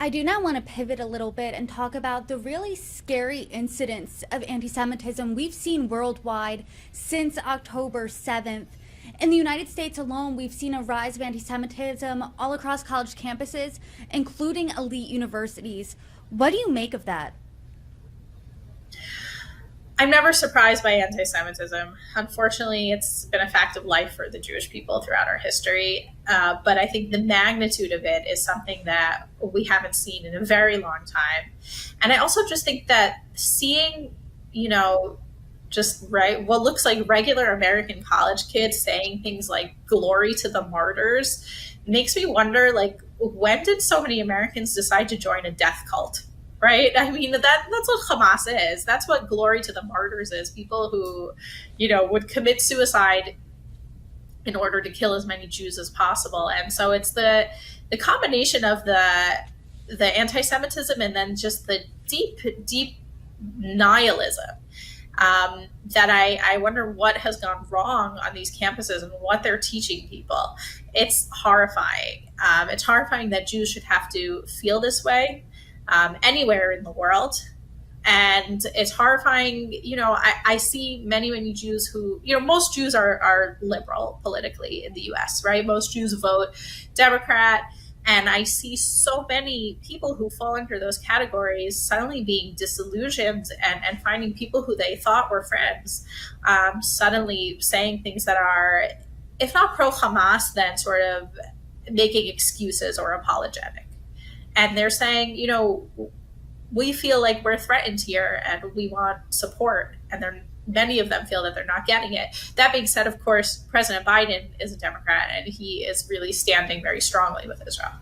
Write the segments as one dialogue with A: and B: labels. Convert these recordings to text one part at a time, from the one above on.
A: I do now want to pivot a little bit and talk about the really scary incidents of anti-Semitism we've seen worldwide since October 7th. In the United States alone, we've seen a rise of anti-Semitism all across college campuses, including elite universities. What do you make of that?
B: I'm never surprised by anti Semitism. Unfortunately, it's been a fact of life for the Jewish people throughout our history. But I think the magnitude of it is something that we haven't seen in a very long time. And I also just think that seeing, you know, just right what looks like regular American college kids saying things like glory to the martyrs makes me wonder, like, when did so many Americans decide to join a death cult? Right? I mean, that's what Hamas is. That's what glory to the martyrs is. People who, would commit suicide in order to kill as many Jews as possible. And so it's the combination of the anti-Semitism and then just the deep nihilism, that I wonder what has gone wrong on these campuses and what they're teaching people. It's horrifying. It's horrifying that Jews should have to feel this way, anywhere in the world. And it's horrifying. I see many Jews who, most Jews are liberal politically in the US, right? Most Jews vote Democrat. And I see so many people who fall under those categories suddenly being disillusioned and finding people who they thought were friends, suddenly saying things that are, if not pro Hamas, then sort of making excuses or apologetic. And they're saying, we feel like we're threatened here and we want support. And many of them feel that they're not getting it. That being said, of course, President Biden is a Democrat and he is really standing very strongly with Israel.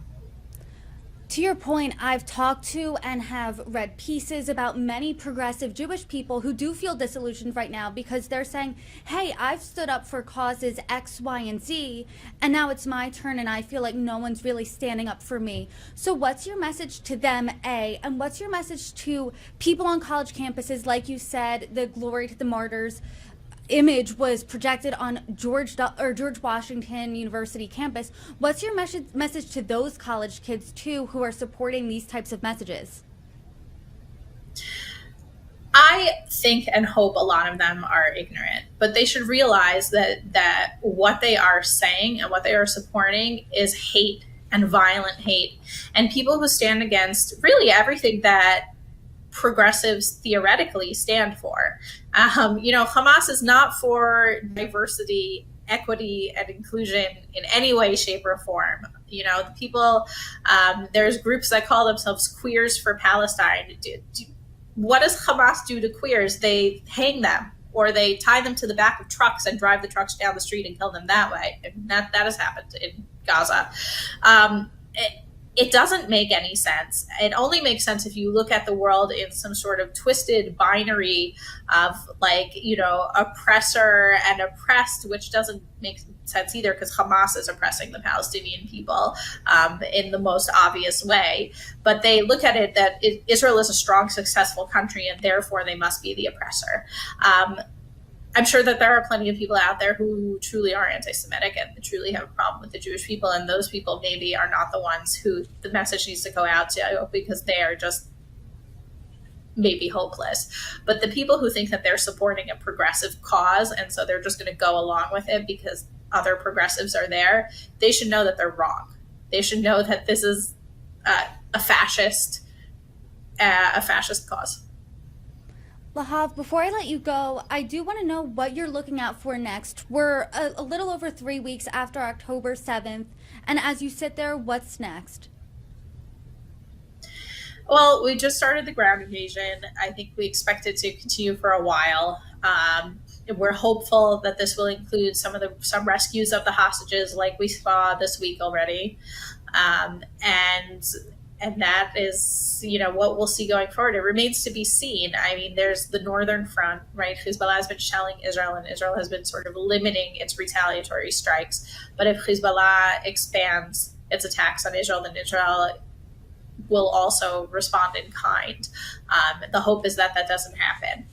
A: To your point, I've talked to and have read pieces about many progressive Jewish people who do feel disillusioned right now because they're saying, hey, I've stood up for causes X, Y, and Z, and now it's my turn and I feel like no one's really standing up for me. So what's your message to them, A, and what's your message to people on college campuses? Like you said, the glory to the martyrs image was projected on George Washington University campus. What's your message to those college kids too who are supporting these types of messages?
B: I think and hope a lot of them are ignorant, but they should realize that what they are saying and what they are supporting is hate and violent hate, and people who stand against really everything progressives theoretically stand for. Hamas is not for diversity, equity, and inclusion in any way, shape, or form. The people, there's groups that call themselves queers for Palestine. What does Hamas do to queers? They hang them or they tie them to the back of trucks and drive the trucks down the street and kill them that way. And that has happened in Gaza. It doesn't make any sense. It only makes sense if you look at the world in some sort of twisted binary of oppressor and oppressed, which doesn't make sense either because Hamas is oppressing the Palestinian people, in the most obvious way. But they look at it that Israel is a strong, successful country and therefore they must be the oppressor. I'm sure that there are plenty of people out there who truly are anti-Semitic and truly have a problem with the Jewish people, and those people maybe are not the ones who the message needs to go out to because they are just maybe hopeless. But the people who think that they're supporting a progressive cause and so they're just going to go along with it because other progressives are there, they should know that they're wrong. They should know that this is a fascist cause.
A: Lahav, before I let you go, I do want to know what you're looking out for next. We're a little over 3 weeks after October 7th, and as you sit there, what's next?
B: Well, we just started the ground invasion. I think we expect it to continue for a while. We're hopeful that this will include some rescues of the hostages, like we saw this week already, and that is, what we'll see going forward. It remains to be seen. I mean, there's the northern front, right? Hezbollah has been shelling Israel, and Israel has been sort of limiting its retaliatory strikes. But if Hezbollah expands its attacks on Israel, then Israel will also respond in kind. The hope is that doesn't happen.